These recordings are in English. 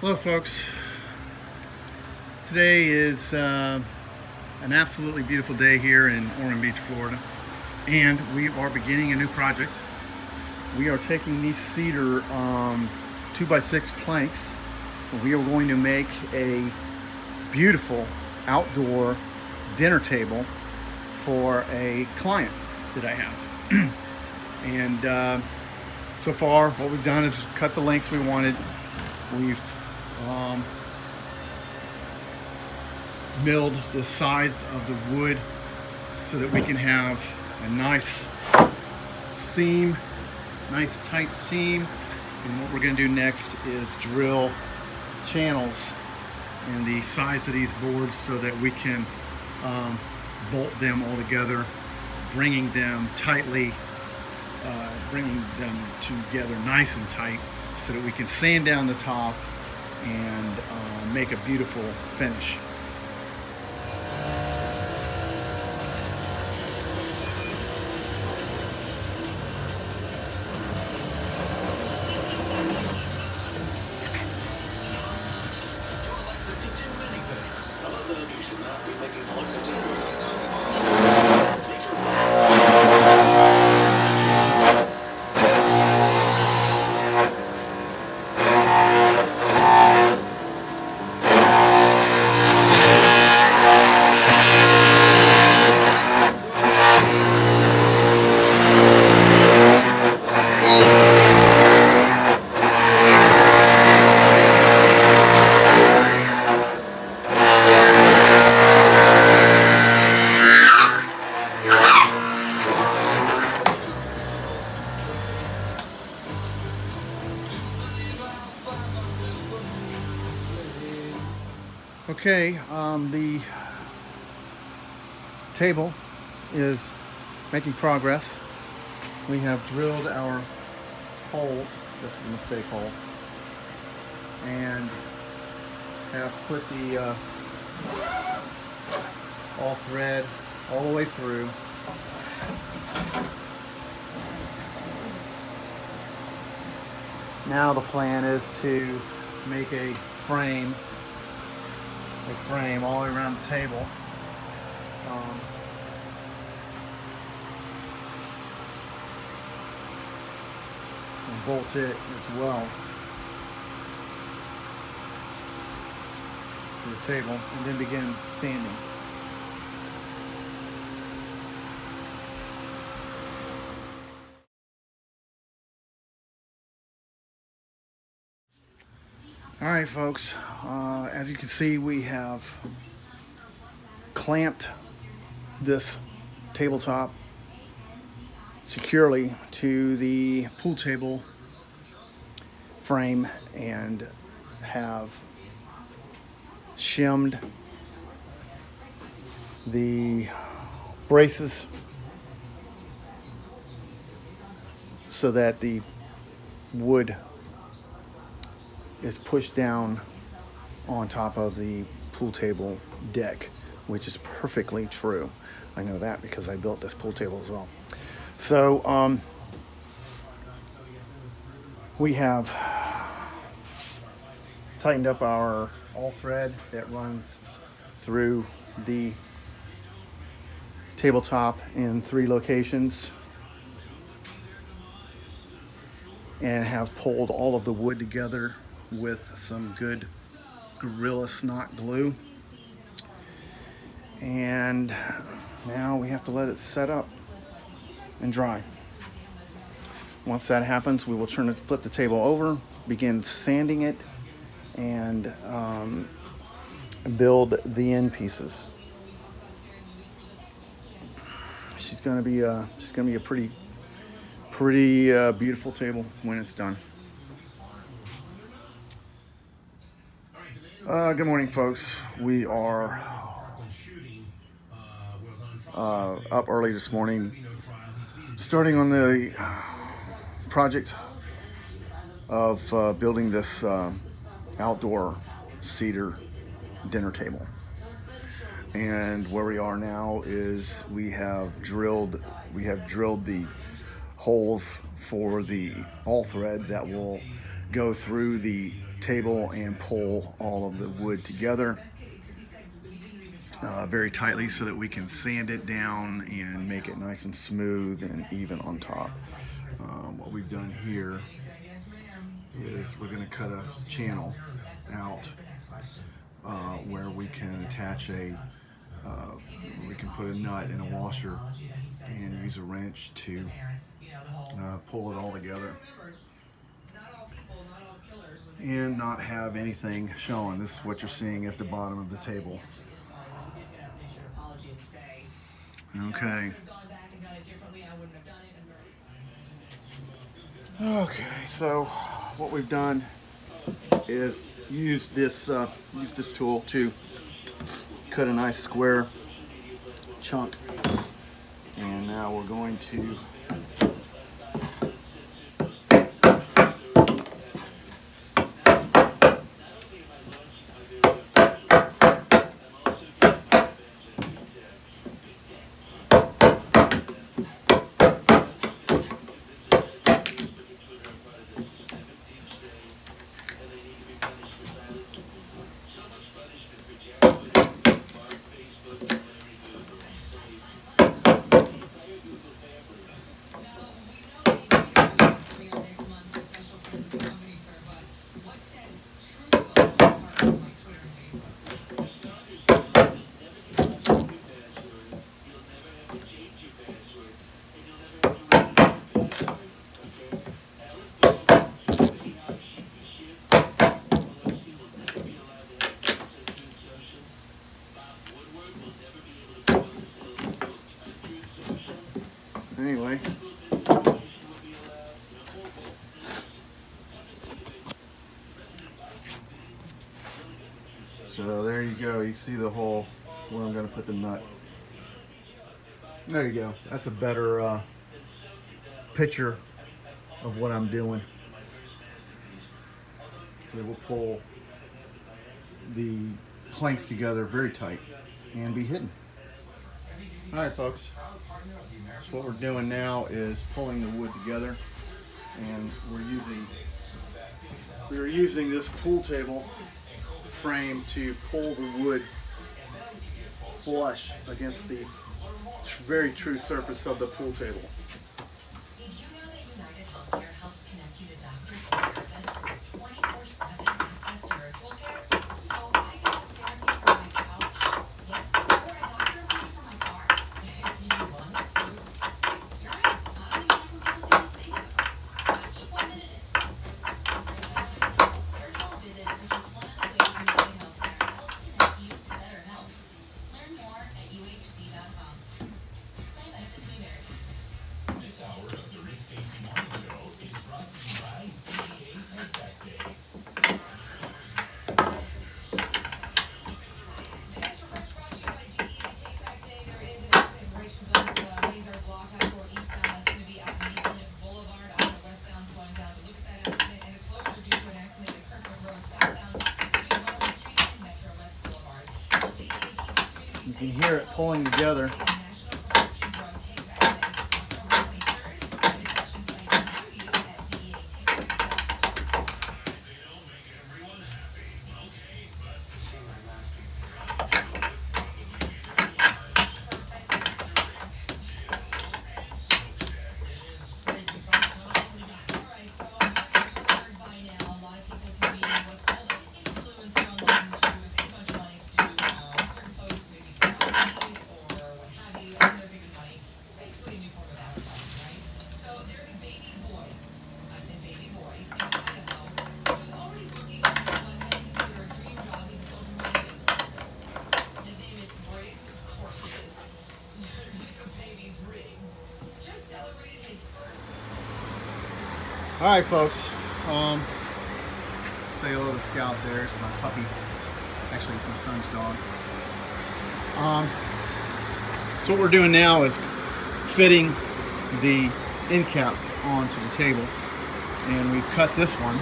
Hello folks, today is an absolutely beautiful day here in Ormond Beach, Florida, and we are beginning a new project. We are taking these cedar 2x6 planks. We are going to make a beautiful outdoor dinner table for a client that I have. And so far what we've done is cut the lengths we wanted. We've milled the sides of the wood so that we can have a nice seam, nice tight seam. And what we're going to do next is drill channels in the sides of these boards so that we can bolt them all together, bringing them together nice and tight so that we can sand down the top and make a beautiful finish. Okay, the table is making progress. We have drilled our holes, this is a mistake hole, and have put the all thread all the way through. Now the plan is to make a frame all the way around the table. And bolt it as well to the table, and then begin sanding. All right, folks, as you can see, we have clamped this tabletop securely to the pool table frame and have shimmed the braces so that the wood is pushed down on top of the pool table deck, which is perfectly true. I know that because I built this pool table as well. So we have tightened up our all thread that runs through the tabletop in 3 locations, and have pulled all of the wood together with some good Gorilla Snot glue. And now we have to let it set up and dry. Once that happens, we will flip the table over, begin sanding it, and build the end pieces. She's gonna be a pretty beautiful table when it's done. Good morning, folks. We are up early this morning, starting on the project of building this outdoor cedar dinner table. And where we are now is we have drilled the holes for the all thread that will go through the table and pull all of the wood together very tightly so that we can sand it down and make it nice and smooth and even on top. What we've done here is we're going to cut a channel out where we can attach we can put a nut in a washer and use a wrench to pull it all together and not have anything showing. This is what you're seeing is the bottom of the table. Okay. Okay, so what we've done is use this tool to cut a nice square chunk, and now we're going to anyway. So there you go. You see the hole where I'm going to put the nut. There you go. That's a better picture of what I'm doing. It will pull the planks together very tight and be hidden. All right, folks. So what we're doing now is pulling the wood together, and we're using this pool table frame to pull the wood flush against the very true surface of the pool table. Did you know that United Healthcare helps connect you to doctors and therapists with 24/7 access to virtual care? So I get therapy from my couch, or a doctor appointment from my car. If you wanted to, you're right. I don't even know who goes to the Which appointment it is. Virtual visits are just one of the ways United Healthcare helps connect you to better health. Learn more at uhc.com. Plan benefits may vary. This hour of the Rick Stacy Morning Show is brought to you by DEA Take Back Day. Today's report's brought to you by DEA Take Back Day. There is an accident in Richmond. Lanes are blocked out for eastbound. That's going to be out Maitland Boulevard. Out of westbound, slowing down to look at that accident. And a closure due to an accident at Kirkwood Road, southbound between Wellesley Street and Metro West Boulevard. DEA keeping communities You safe. can hear it pulling together. National Prescription Drug Take Back Day, October 23rd. Find a collection site near you at DEATakeback.com. Alright, so I'm sure you've heard by now, a lot of people can be what's called an influencer online to pay a bunch of money to do certain posts, maybe for companies or what have you, and they're giving money. It's basically a new form of advertising, right? So there's a baby boy, I said baby boy, in Idaho, who's already working on what many consider a dream job. He's a social media influencer. His name is Briggs, of course it is. So baby Briggs just celebrated his first. All right, folks. Say hello to Scout there. It's my puppy. Actually, it's my son's dog. So what we're doing now is fitting the end caps onto the table, and we've cut this one.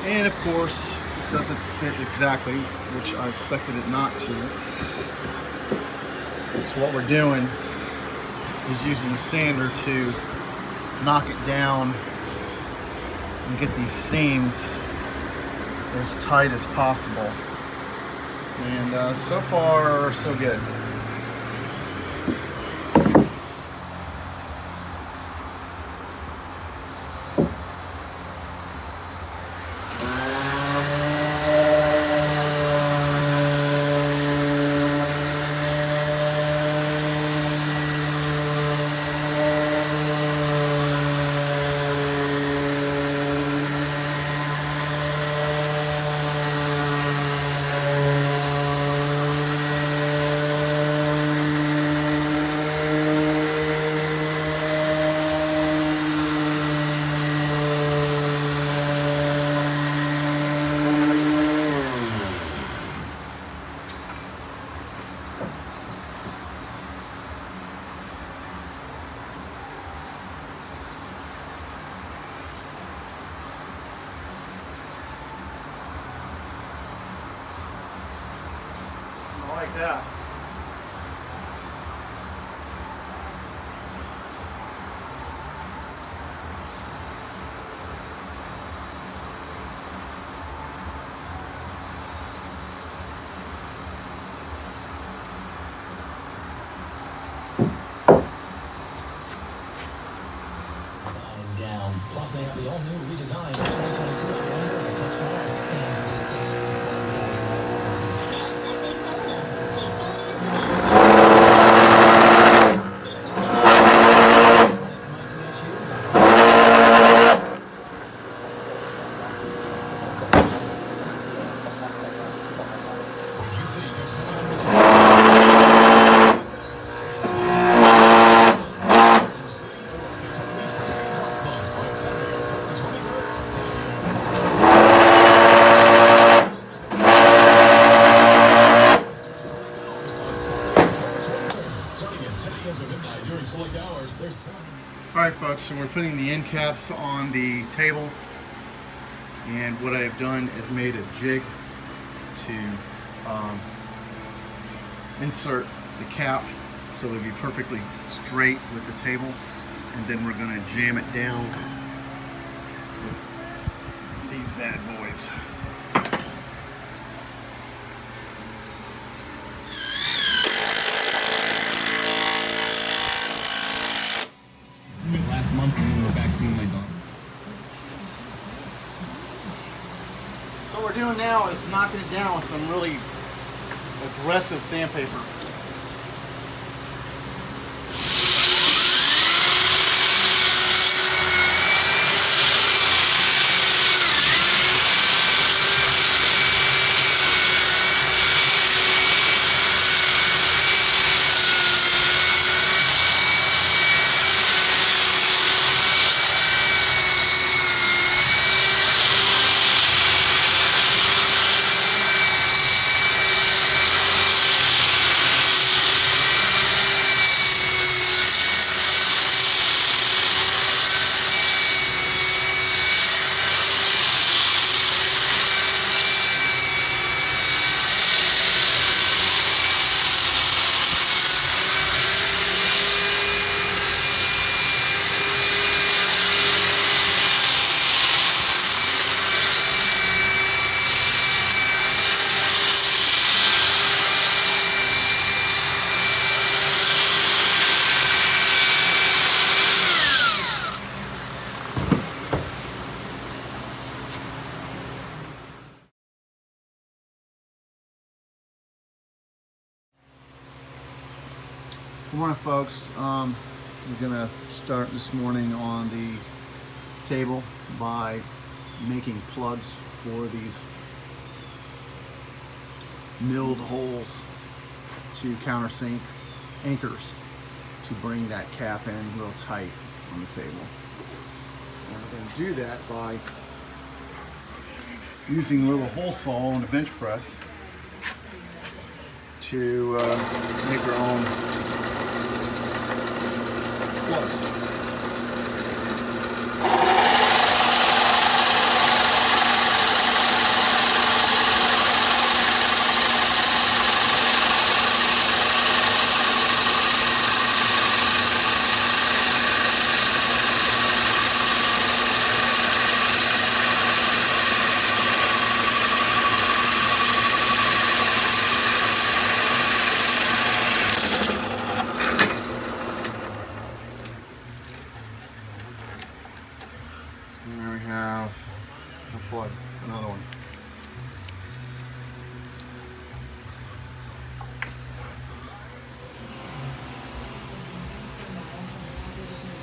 And of course, it doesn't fit exactly, which I expected it not to. So what we're doing is using the sander to knock it down and get these seams as tight as possible. And so far, so good. Like that. Down. Plus, they have the all-new redesign of 2022 Outlander that touch glass and it's Alright folks, so we're putting the end caps on the table, and what I have done is made a jig to insert the cap so it'll be perfectly straight with the table, and then we're going to jam it down with these bad boys. Last month when we were back seeing my dog. So what we're doing now is knocking it down with some really aggressive sandpaper. Good morning, folks. We're gonna start this morning on the table by making plugs for these milled holes to countersink anchors to bring that cap in real tight on the table. And we're going to do that by using a little hole saw on a bench press to make our own plugs. plug, another one.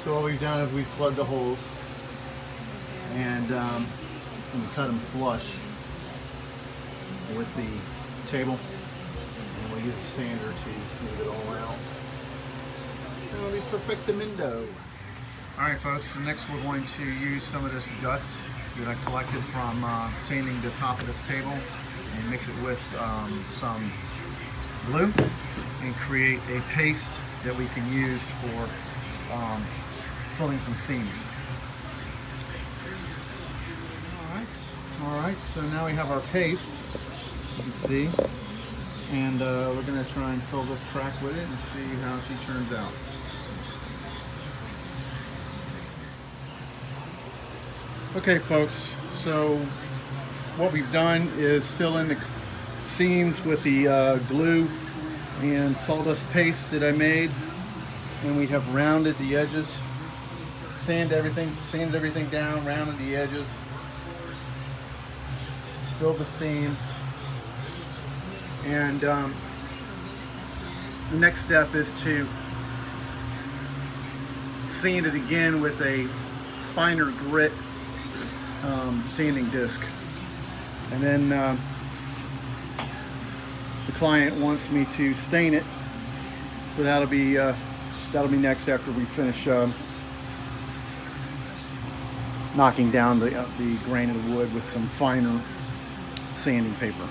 So what we've done is we've plugged the holes and we cut them flush with the table, and we use a sander to smooth it all out. That'll be perfectamindo. Alright folks, so next we're going to use some of this dust that I collected from sanding the top of this table and mix it with some glue and create a paste that we can use for filling some seams. Alright, so now we have our paste, you can see, and we're going to try and fill this crack with it and see how she turns out. Okay folks, so what we've done is fill in the seams with the glue and sawdust paste that I made, and we have rounded the edges, sanded everything down, rounded the edges, filled the seams, and the next step is to sand it again with a finer grit sanding disc. And then the client wants me to stain it, so that'll be next after we finish knocking down the grain of the wood with some finer sanding paper.